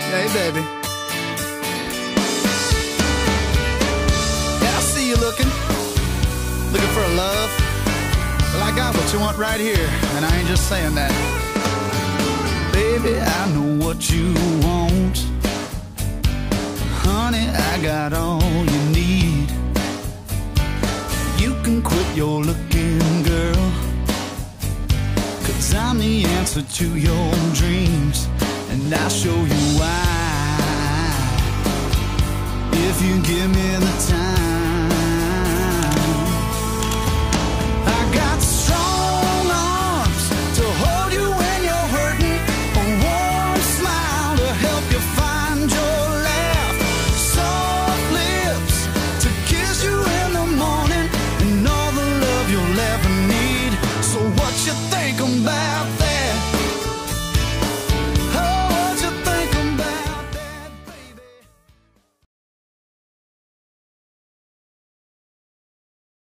Hey, baby. Yeah, I see you looking for a love. Well, I got what you want right here, and I ain't just saying that. Baby, I know what you want. Honey, I got all you need. You can quit your looking, girl, 'cause I'm the answer to your dreams, and I'll show you why, if you give me the time. I got strong arms to hold you when you're hurting, a warm smile to help you find your laugh, soft lips to kiss you in the morning, and all the love you'll ever need. So what you think about that?